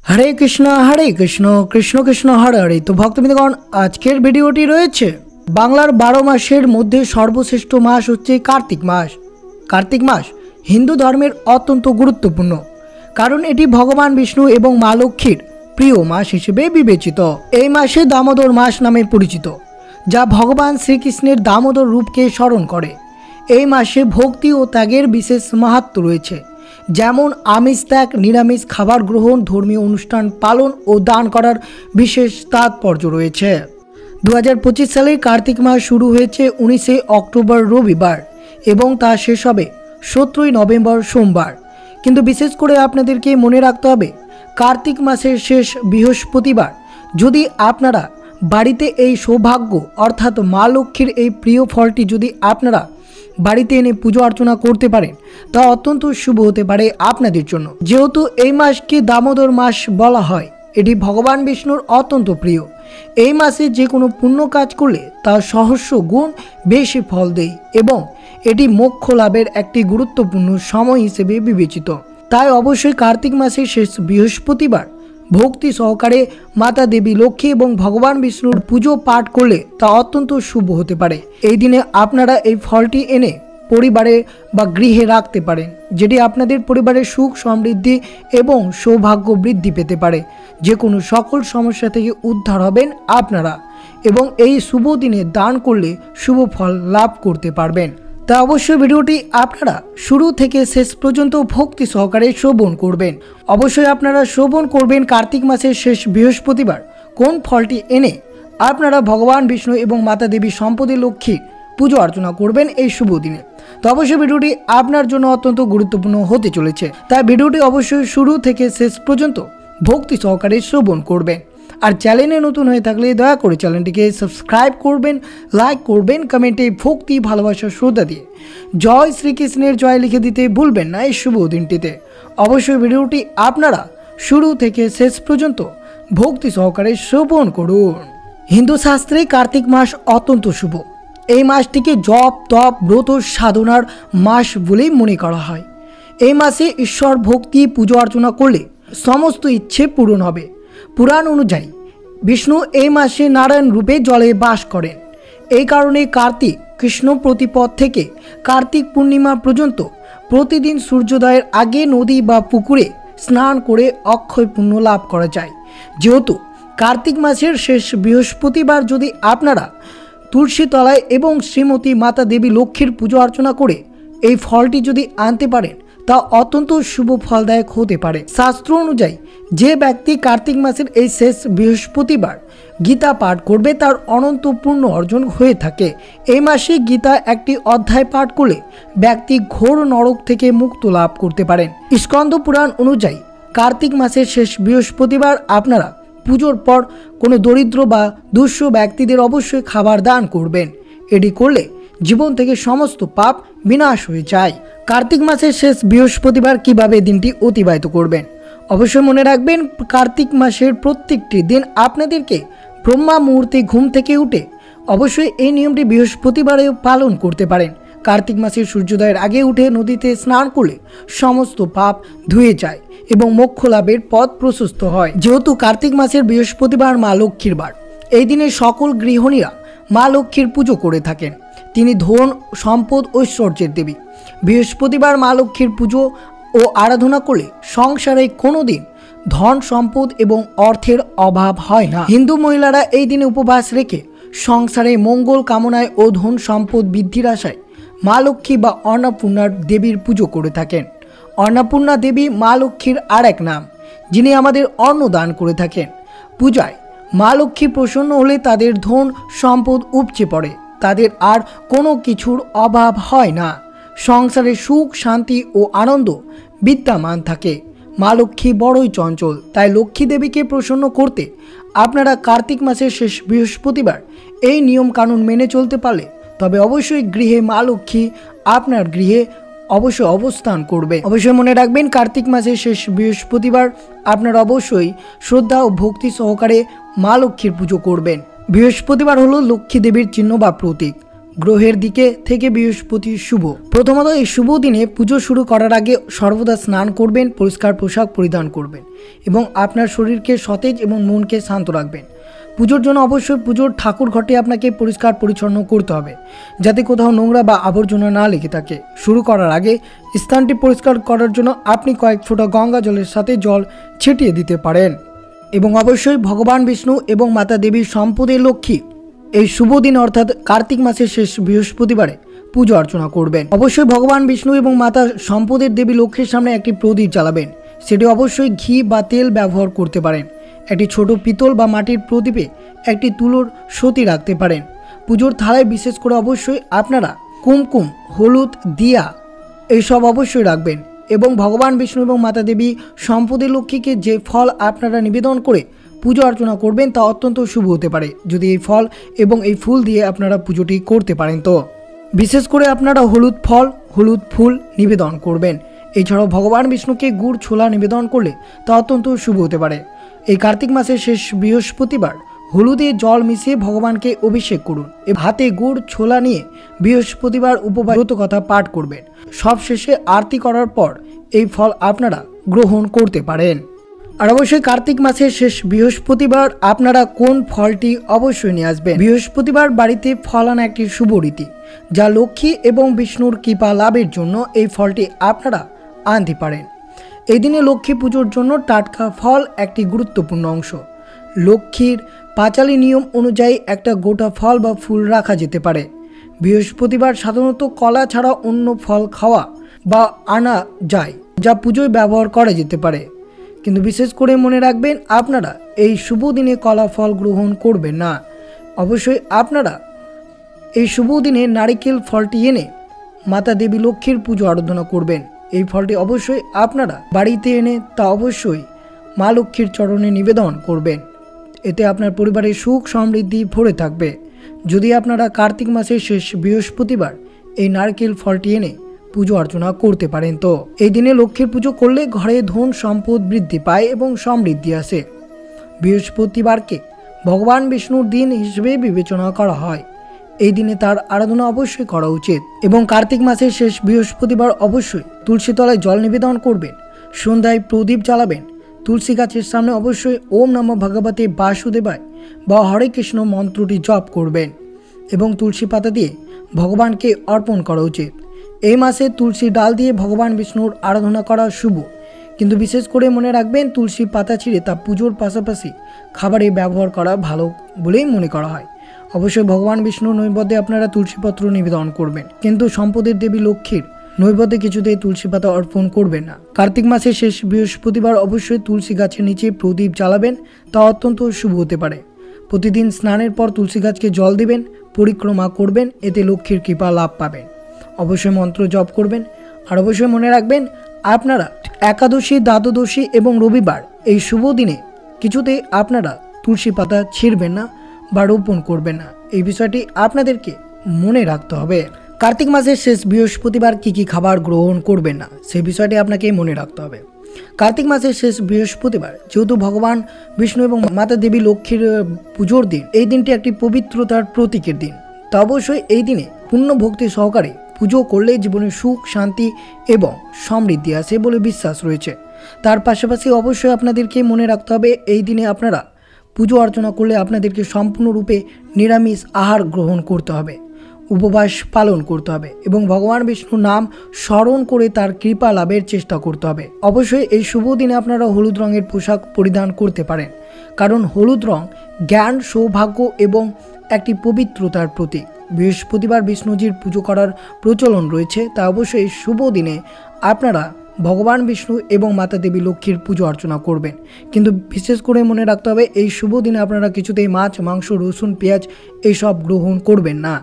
হরে কৃষ্ণ কৃষ্ণ কৃষ্ণ হরে হরে। তো ভক্তবৃন্দগণ, আজকের ভিডিওটি রয়েছে বাংলার 12 মাসের মধ্যে সর্বশ্রেষ্ঠ মাস হচ্ছে কার্তিক মাস। কার্তিক মাস হিন্দু ধর্মের অত্যন্ত গুরুত্বপূর্ণ, কারণ এটি ভগবান বিষ্ণু এবং মা লক্ষ্মীর প্রিয় মাস হিসেবে বিবেচিত। এই মাসে দামোদর মাস নামে পরিচিত, যা ভগবান শ্রীকৃষ্ণের দামোদর রূপকে স্মরণ করে। এই মাসে ভক্তি ও ত্যাগের বিশেষ মাহাত্ম্য রয়েছে, যেমন আমিষ ত্যাগ, নিরামিষ খাবার গ্রহণ, ধর্মীয় অনুষ্ঠান পালন ও দান করার বিশেষ তাৎপর্য রয়েছে। 2025 সালে কার্তিক মাস শুরু হয়েছে 19 অক্টোবর রবিবার এবং তা শেষ হবে 17 নভেম্বর সোমবার। কিন্তু বিশেষ করে আপনাদেরকে মনে রাখতে হবে, কার্তিক মাসের শেষ বৃহস্পতিবার যদি আপনারা বাড়িতে এই সৌভাগ্য অর্থাৎ মা লক্ষ্মীর এই প্রিয় ফলটি যদি আপনারা বাড়িতে এনে পুজো অর্চনা করতে পারেন, তা অত্যন্ত শুভ হতে পারে আপনাদের জন্য। যেহেতু এই মাসকে দামোদর মাস বলা হয়, এটি ভগবান বিষ্ণুর অত্যন্ত প্রিয়। এই মাসে যে কোনো পুণ্য কাজ করলে তা সহস্র গুণ বেশি ফল দেয় এবং এটি মোক্ষ লাভের একটি গুরুত্বপূর্ণ সময় হিসেবে বিবেচিত। তাই অবশ্যই কার্তিক মাসের শেষ বৃহস্পতিবার ভক্তি সহকারে মাতা দেবী লক্ষ্মী এবং ভগবান বিষ্ণুর পুজো পাঠ করলে তা অত্যন্ত শুভ হতে পারে। এই দিনে আপনারা এই ফলটি এনে পরিবারে বা গৃহে রাখতে পারেন, যেটি আপনাদের পরিবারের সুখ সমৃদ্ধি এবং সৌভাগ্য বৃদ্ধি পেতে পারে। যে কোনো সকল সমস্যা থেকে উদ্ধার হবেন আপনারা এবং এই শুভ দিনে দান করলে শুভ ফল লাভ করতে পারবেন। তা অবশ্যই ভিডিওটি আপনারা শুরু থেকে শেষ পর্যন্ত ভক্তি সহকারে শ্রবণ করবেন। অবশ্যই আপনারা শ্রবণ করবেন কার্তিক মাসের শেষ বৃহস্পতিবার কোন ফলটি এনে আপনারা ভগবান বিষ্ণু এবং মাতা দেবী সম্পদে লক্ষ্মীর পুজো অর্চনা করবেন এই শুভ দিনে। তো অবশ্যই ভিডিওটি আপনার জন্য অত্যন্ত গুরুত্বপূর্ণ হতে চলেছে, তাই ভিডিওটি অবশ্যই শুরু থেকে শেষ পর্যন্ত ভক্তি সহকারে শ্রবণ করবেন। আর চ্যানেলে নতুন হয়ে থাকলে দয়া করে চ্যানেলটিকে সাবস্ক্রাইব করবেন, লাইক করবেন, কমেন্টে ভক্তি ভালোবাসা শ্রদ্ধা দিয়ে জয় শ্রীকৃষ্ণের জয় লিখে দিতে ভুলবেন না এই শুভ দিনটিতে। অবশ্যই ভিডিওটি আপনারা শুরু থেকে শেষ পর্যন্ত ভক্তি সহকারে শ্রবণ করুন। হিন্দু শাস্ত্রে কার্তিক মাস অত্যন্ত শুভ। এই মাসটিকে জপ তপ ব্রত সাধনার মাস বলেই মনে করা হয়। এই মাসে ঈশ্বর ভক্তি পুজো অর্চনা করলে সমস্ত ইচ্ছে পূরণ হবে। পুরাণ অনুযায়ী বিষ্ণু এই মাসে নারায়ণ রূপে জলে বাস করেন। এই কারণে কার্তিক কৃষ্ণ প্রতিপদ থেকে কার্তিক পূর্ণিমা পর্যন্ত প্রতিদিন সূর্যোদয়ের আগে নদী বা পুকুরে স্নান করে অক্ষয় পুণ্য লাভ করা যায়। যেহেতু কার্তিক মাসের শেষ বৃহস্পতিবার যদি আপনারা তুলসী তলায় এবং শ্রীমতী মাতা দেবী লক্ষ্মীর পুজো অর্চনা করে এই ফলটি যদি আনতে পারেন, তা অত্যন্ত শুভ ফলদায়ক হতে পারে। শাস্ত্র অনুযায়ী যে ব্যক্তি কার্তিক মাসের এই শেষ বৃহস্পতিবার গীতা পাঠ করবে তার অনন্ত পুণ্য অর্জন হয়ে থাকে। এই মাসে গীতা একটি অধ্যায় পাঠ করলে ব্যক্তি ঘোর নরক থেকে মুক্ত লাভ করতে পারেন। স্কন্দ পুরাণ অনুযায়ী কার্তিক মাসের শেষ বৃহস্পতিবার আপনারা পুজোর পর কোনো দরিদ্র বা দুঃস্থ ব্যক্তিদের অবশ্যই খাবার দান করবেন। এটি করলে জীবন থেকে সমস্ত পাপ বিনাশ হয়ে যায়। কার্তিক মাসের শেষ বৃহস্পতিবার কিভাবে দিনটি অতিবাহিত করবেন, অবশ্যই মনে রাখবেন কার্তিক মাসের প্রত্যেকটি দিন আপনাদেরকে ব্রহ্মা মুহূর্তে ঘুম থেকে উঠে অবশ্যই এই নিয়মটি বৃহস্পতিবারেও পালন করতে পারেন। কার্তিক মাসের সূর্যোদয়ের আগে উঠে নদীতে স্নান করলে সমস্ত পাপ ধুয়ে যায় এবং মোক্ষ লাভের পথ প্রশস্ত হয়। যেহেতু কার্তিক মাসের বৃহস্পতিবার মা লক্ষ্মীর বার, এই দিনে সকল গৃহিণীরা মা লক্ষ্মীর পুজো করে থাকেন। তিনি ধন সম্পদ ঐশ্বর্যের দেবী। বৃহস্পতিবার মা লক্ষ্মীর পুজো ও আরাধনা করলে সংসারে কোনো দিন ধন সম্পদ এবং অর্থের অভাব হয় না। হিন্দু মহিলারা এই দিনে উপবাস রেখে সংসারে মঙ্গল কামনায় ও ধন সম্পদ বৃদ্ধির আশায় মা লক্ষ্মী বা অন্নপূর্ণার দেবীর পুজো করে থাকেন। অন্নপূর্ণা দেবী মা লক্ষ্মীর আর এক নাম, যিনি আমাদের অন্ন দান করে থাকেন। পূজায় মা লক্ষ্মী প্রসন্ন হলে তাদের ধন সম্পদ উপচে পড়ে, তাদের আর কোনো কিছুর অভাব হয় না। সংসারে সুখ শান্তি ও আনন্দ বিদ্যমান থাকে। মা লক্ষ্মী বড়ই চঞ্চল, তাই লক্ষ্মী দেবীকে প্রসন্ন করতে আপনারা কার্তিক মাসের শেষ বৃহস্পতিবার এই নিয়ম কানুন মেনে চলতে পারলে তবে অবশ্যই গৃহে মা লক্ষ্মী আপনার গৃহে অবশ্যই অবস্থান করবে। অবশ্যই মনে রাখবেন কার্তিক মাসের শেষ বৃহস্পতিবার আপনারা অবশ্যই শ্রদ্ধা ও ভক্তি সহকারে মা লক্ষ্মীর পুজো করবেন। বৃহস্পতিবার হলো লক্ষ্মী দেবীর চিহ্ন বা প্রতীক। গ্রহের দিকে থেকে বৃহস্পতি শুভ। প্রথমত এই শুভ দিনে পুজো শুরু করার আগে সর্বদা স্নান করবেন, পরিষ্কার পোশাক পরিধান করবেন এবং আপনার শরীরকে সতেজ এবং মনকে শান্ত রাখবেন। পুজোর জন্য অবশ্যই পুজোর ঠাকুর ঘরটি আপনাকে পরিষ্কার পরিচ্ছন্ন করতে হবে, যাতে কোথাও নোংরা বা আবর্জনা না লেগে থাকে। শুরু করার আগে স্থানটি পরিষ্কার করার জন্য আপনি কয়েক ফোঁটা গঙ্গা জলের সাথে জল ছিটিয়ে দিতে পারেন এবং অবশ্যই ভগবান বিষ্ণু এবং মাতা দেবীর সম্পদের লক্ষ্মী এই শুভ দিন অর্থাৎ কার্তিক মাসের শেষ বৃহস্পতিবারে পুজো অর্চনা করবেন। অবশ্যই ভগবান বিষ্ণু এবং মাতা সম্পদের দেবী লক্ষ্মীর সামনে একটি প্রদীপ জ্বালাবেন। সেটি অবশ্যই ঘি বা তেল ব্যবহার করতে পারেন। একটি ছোট পিতল বা মাটির প্রদীপে একটি তুলোর সতী রাখতে পারেন। পুজোর থালায় বিশেষ করে অবশ্যই আপনারা কুমকুম, হলুদ, দিয়া এইসব অবশ্যই রাখবেন এবং ভগবান বিষ্ণু এবং মাতা দেবী সম্পদের লক্ষ্মীকে যে ফল আপনারা নিবেদন করে পুজো অর্চনা করবেন তা অত্যন্ত শুভ হতে পারে যদি এই ফল এবং এই ফুল দিয়ে আপনারা পুজোটি করতে পারেন। তো বিশেষ করে আপনারা হলুদ ফল, হলুদ ফুল নিবেদন করবেন। এছাড়াও ভগবান বিষ্ণুকে গুড় ছোলা নিবেদন করলে তা অত্যন্ত শুভ হতে পারে। এই কার্তিক মাসের শেষ বৃহস্পতিবার হলুদে জল মিশিয়ে ভগবানকে অভিষেক করুন। হাতে গুড় ছোলা নিয়ে বৃহস্পতিবার উপবাস কথা পাঠ করবেন। সব শেষে আরতি করার পর এই ফল আপনারা গ্রহণ করতে পারেন। আর অবশ্যই কার্তিক মাসের শেষ বৃহস্পতিবার আপনারা কোন ফলটি অবশ্যই নিয়ে আসবেন। বৃহস্পতিবার বাড়িতে ফল আনা একটি শুভ রীতি, যা লক্ষ্মী এবং বিষ্ণুর কৃপা লাভের জন্য এই ফলটি আপনারা আনতে পারেন। এই দিনে লক্ষ্মী পুজোর জন্য টাটকা ফল একটি গুরুত্বপূর্ণ অংশ। লক্ষ্মীর পাঁচালী নিয়ম অনুযায়ী একটা গোটা ফল বা ফুল রাখা যেতে পারে। বৃহস্পতিবার সাধারণত কলা ছাড়া অন্য ফল খাওয়া বা আনা যায়, যা পুজোয় ব্যবহার করা যেতে পারে। কিন্তু বিশেষ করে মনে রাখবেন আপনারা এই শুভ দিনে কলা ফল গ্রহণ করবেন না। অবশ্যই আপনারা এই শুভ দিনে নারিকেল ফলটি এনে মাতা দেবী লক্ষ্মীর পুজো আরাধনা করবেন। এই ফলটি অবশ্যই আপনারা বাড়িতে এনে তা অবশ্যই মা লক্ষ্মীর চরণে নিবেদন করবেন। এতে আপনার পরিবারের সুখ সমৃদ্ধি ভরে থাকবে। যদি আপনারা কার্তিক মাসের শেষ বৃহস্পতিবার এই নারকেল ফলটি এনে পুজো অর্চনা করতে পারেন, তো এই দিনে লক্ষ্মীর পুজো করলে ঘরে ধন সম্পদ বৃদ্ধি পায় এবং সমৃদ্ধি আসে। বৃহস্পতিবারকে ভগবান বিষ্ণুর দিন হিসেবে বিবেচনা করা হয়। এই দিনে তার আরাধনা অবশ্যই করা উচিত এবং কার্তিক মাসের শেষ বৃহস্পতিবার অবশ্যই তুলসী তলায় জল নিবেদন করবেন। সন্ধ্যায় প্রদীপ জ্বালাবেন। তুলসী গাছের সামনে অবশ্যই ওম নমঃ ভগবতে বাসুদেবায় বা হরে কৃষ্ণ মন্ত্রটি জপ করবেন এবং তুলসী পাতা দিয়ে ভগবানকে অর্পণ করা উচিত। এই মাসে তুলসী ডাল দিয়ে ভগবান বিষ্ণুর আরাধনা করা শুভ, কিন্তু বিশেষ করে মনে রাখবেন তুলসী পাতা ছিঁড়ে তা পুজোর পাশাপাশি খাবারে ব্যবহার করা ভালো বলেই মনে করা হয়। অবশ্যই ভগবান বিষ্ণুর নৈবেদ্যে আপনারা তুলসীপত্র নিবেদন করবেন, কিন্তু সম্পদের দেবী লক্ষ্মীর নৈবেদ্যে কিছুতেই তুলসী পাতা অর্পণ করবেন না। কার্তিক মাসের শেষ বৃহস্পতিবার অবশ্যই তুলসী গাছের নিচে প্রদীপ জ্বালাবেন, তা অত্যন্ত শুভ হতে পারে। প্রতিদিন স্নানের পর তুলসী গাছকে জল দিবেন, পরিক্রমা করবেন, এতে লক্ষ্মীর কৃপা লাভ পাবেন। অবশ্যই মন্ত্র জপ করবেন। আর অবশ্যই মনে রাখবেন আপনারা একাদশী, দ্বাদশী এবং রবিবার এই শুভ দিনে কিছুতেই আপনারা তুলসী পাতা ছিঁড়বেন না বা রোপণ করবেন না। এই বিষয়টি আপনাদেরকে মনে রাখতে হবে। কার্তিক মাসের শেষ বৃহস্পতিবার কী কী খাবার গ্রহণ করবেন না সেই বিষয়টি আপনাকে মনে রাখতে হবে। কার্তিক মাসের শেষ বৃহস্পতিবার যেহেতু ভগবান বিষ্ণু এবং মাতা দেবী লক্ষ্মীর পুজোর দিন, এই দিনটি একটি পবিত্রতার প্রতীকের দিন। তা অবশ্যই এই দিনে পূর্ণ ভক্তি সহকারে পুজো করলে জীবনে সুখ, শান্তি এবং সমৃদ্ধি আসে বলে বিশ্বাস রয়েছে। তার পাশাপাশি অবশ্যই আপনাদেরকে মনে রাখতে হবে এই দিনে আপনারা পুজো অর্চনা করলে আপনাদেরকে সম্পূর্ণরূপে নিরামিষ আহার গ্রহণ করতে হবে, উপবাস পালন করতে হবে এবং ভগবান বিষ্ণুর নাম স্মরণ করে তার কৃপা লাভের চেষ্টা করতে হবে। অবশ্যই এই শুভ দিনে আপনারা হলুদ রঙের পোশাক পরিধান করতে পারেন, কারণ হলুদ রং জ্ঞান, সৌভাগ্য এবং একটি পবিত্রতার প্রতীক। বৃহস্পতিবার বিষ্ণুজির পুজো করার প্রচলন রয়েছে, তা অবশ্যই এই শুভ দিনে আপনারা ভগবান বিষ্ণু এবং মাতা দেবী লক্ষ্মীর পুজো অর্চনা করবেন। কিন্তু বিশেষ করে মনে রাখতে হবে এই শুভ দিনে আপনারা কিছুতেই মাছ, মাংস, রসুন, পেঁয়াজ এইসব গ্রহণ করবেন না।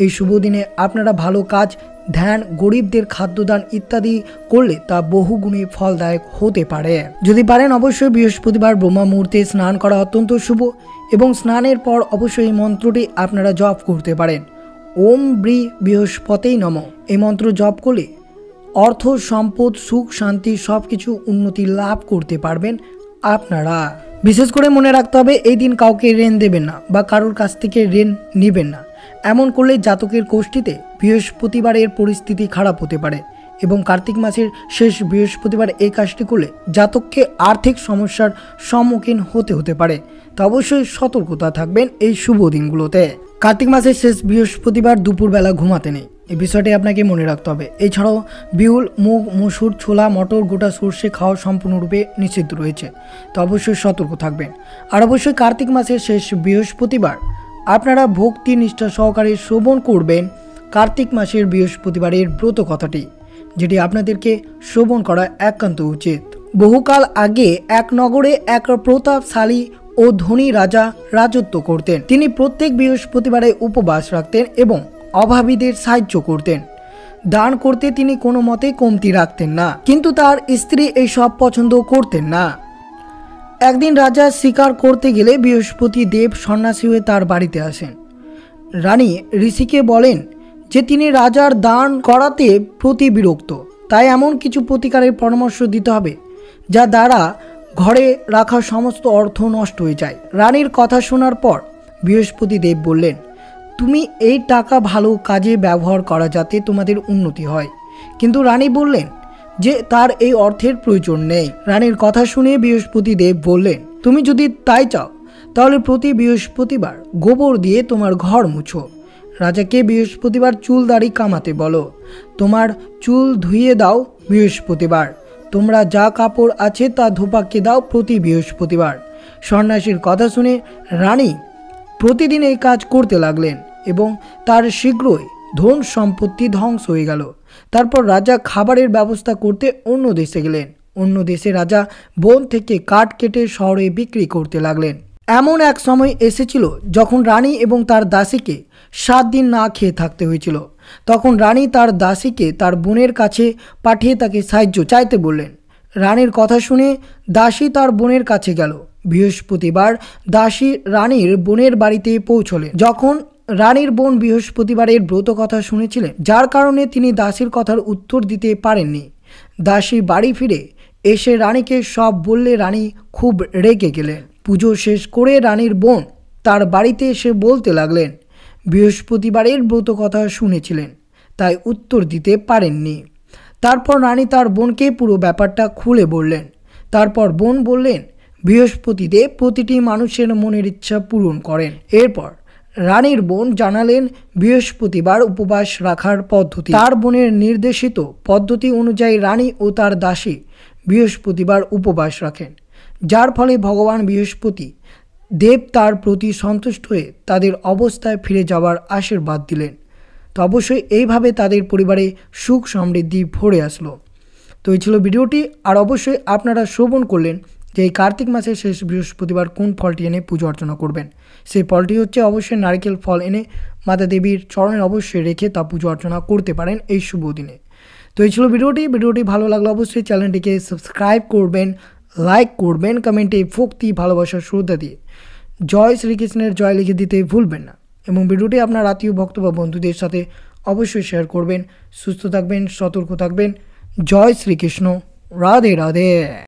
এই শুভ দিনে আপনারা ভালো কাজ, ধ্যান, গরিবদের খাদ্যদান ইত্যাদি করলে তা বহুগুণে ফলদায়ক হতে পারে। যদি পারেন অবশ্যই বৃহস্পতিবার ব্রহ্ম মুহূর্তে স্নান করা অত্যন্ত শুভ এবং স্নানের পর অবশ্যই এই মন্ত্রটি আপনারা জপ করতে পারেন। ওম বৃহস্পতেই নমঃ। এই মন্ত্র জপ করলে অর্থ, সম্পদ, সুখ, শান্তি সব কিছু উন্নতি লাভ করতে পারবেন আপনারা। বিশেষ করে মনে রাখতে হবে এই দিন কাউকে ঋণ দেবেন না বা কারোর কাছ থেকে ঋণ নেবেন না। এমন করলে জাতকের কোষ্ঠীতে বৃহস্পতিবারের পরিস্থিতি খারাপ হতে পারে এবং কার্তিক মাসের শেষ বৃহস্পতিবার এই কাজটি করলে জাতককে আর্থিক সমস্যার সম্মুখীন হতে পারে। তো অবশ্যই সতর্কতা থাকবেন এই শুভ দিনগুলোতে। কার্তিক মাসের শেষ বৃহস্পতিবার দুপুরবেলা ঘুমাতে নেই, এই বিষয়টি আপনাকে মনে রাখতে হবে। এছাড়াও বিউল, মুগ, মসুর, ছোলা, মটর, গোটা সর্ষে খাওয়া সম্পূর্ণরূপে নিষিদ্ধ রয়েছে। তো অবশ্যই সতর্ক থাকবেন। আর অবশ্যই কার্তিক মাসের শেষ বৃহস্পতিবার আপনারা ভক্তি নিষ্ঠা সহকারে শ্রবণ করবেন কার্তিক মাসের বৃহস্পতিবারের ব্রত কথাটি, যেটি আপনাদেরকে শ্রবণ করা একান্ত উচিত। বহুকাল আগে এক নগরে এক প্রতাপশালী ও ধনী রাজা রাজত্ব করতেন। তিনি প্রত্যেক বৃহস্পতিবারে উপবাস রাখতেন এবং অভাবীদের সাহায্য করতেন। দান করতে তিনি কোনো মতে কমতি রাখতেন না, কিন্তু তার স্ত্রী এই সব পছন্দ করতেন না। একদিন রাজা শিকার করতে গেলে বৃহস্পতি দেব সন্ন্যাসী হয়ে তার বাড়িতে আসেন। রানী ঋষিকে বলেন যে তিনি রাজার দান করাতে প্রতি বিরক্ত, তাই এমন কিছু প্রতিকারের পরামর্শ দিতে হবে যা দ্বারা ঘরে রাখা সমস্ত অর্থ নষ্ট হয়ে যায়। রানীর কথা শোনার পর বৃহস্পতি দেব বললেন, তুমি এই টাকা ভালো কাজে ব্যবহার করা যাতে তোমাদের উন্নতি হয়। কিন্তু রানী বললেন যে তার এই অর্থের প্রয়োজন নেই। রানীর কথা শুনে বৃহস্পতি দেব বললেন, তুমি যদি তাই চাও তাহলে প্রতি বৃহস্পতিবার গোবর দিয়ে তোমার ঘর মুছো। রাজাকে বৃহস্পতিবার চুল দাড়ি কামাতে বলো। তোমার চুল ধুইয়ে দাও বৃহস্পতিবার। তোমরা যা কাপড় আছে তা ধোপাকে দাও প্রতি বৃহস্পতিবার। সন্ন্যাসীর কথা শুনে রানী প্রতিদিন এই কাজ করতে লাগলেন এবং তার শীঘ্রই ধন সম্পত্তি ধ্বংস হয়ে গেল। তারপর রাজা খাবারের ব্যবস্থা করতে অন্য দেশে গেলেন। অন্য দেশে রাজা বন থেকে কাঠ কেটে শহরে বিক্রি করতে লাগলেন। এমন এক সময় এসেছিল যখন রানী এবং তার দাসীকে 7 দিন না খেয়ে থাকতে হয়েছিল। তখন রানী তার দাসীকে তার বোনের কাছে পাঠিয়ে তাকে সাহায্য চাইতে বললেন। রানীর কথা শুনে দাসী তার বোনের কাছে গেল। বৃহস্পতিবার দাসী রানীর বোনের বাড়িতে পৌঁছলেন। যখন রানীর বোন বৃহস্পতিবারের ব্রত কথা শুনেছিলেন, যার কারণে তিনি দাসীর কথার উত্তর দিতে পারেননি। দাসী বাড়ি ফিরে এসে রানীকে সব বললে রানী খুব রেগে গেলেন। পুজো শেষ করে রানীর বোন তার বাড়িতে এসে বলতে লাগলেন, বৃহস্পতিবারের ব্রত কথা শুনেছিলেন তাই উত্তর দিতে পারেননি। তারপর রানী তার বোনকে পুরো ব্যাপারটা খুলে বললেন। তারপর বোন বললেন, বৃহস্পতিদেব প্রতিটি মানুষের মনের ইচ্ছা পূরণ করেন। এরপর রানীর বোন জানালেন বৃহস্পতিবার উপবাস রাখার পদ্ধতি। তার বোনের নির্দেশিত পদ্ধতি অনুযায়ী রানী ও তার দাসী বৃহস্পতিবার উপবাস রাখেন, যার ফলে ভগবান বৃহস্পতি দেব তার প্রতি সন্তুষ্ট হয়ে তাদের অবস্থায় ফিরে যাওয়ার আশীর্বাদ দিলেন। তো অবশ্যই এইভাবে তাদের পরিবারে সুখ সমৃদ্ধি ভরে আসলো। তো এই ছিল ভিডিওটি। আর অবশ্যই আপনারা শ্রবণ করলেন যে এই কার্তিক মাসের শেষ বৃহস্পতিবার কোন ফলটি এনে পুজো অর্চনা করবেন। সেই ফলটি হচ্ছে অবশ্যই নারকেল ফল এনে মাতা দেবীর চরণে অবশ্যই রেখে তা পুজো অর্চনা করতে পারেন এই শুভ দিনে। তো এই ছিল ভিডিওটি ভালো লাগলে অবশ্যই চ্যানেলটিকে সাবস্ক্রাইব করবেন, লাইক করবেন, কমেন্টে ভক্তি ভালোবাসা শ্রদ্ধা দিয়ে জয় শ্রীকৃষ্ণের জয় লিখে দিতে ভুলবেন না এবং ভিডিওটি আপনার আত্মীয় ভক্ত বা বন্ধুদের সাথে অবশ্যই শেয়ার করবেন। সুস্থ থাকবেন, সতর্ক থাকবেন। জয় শ্রীকৃষ্ণ। রাধে রাধে।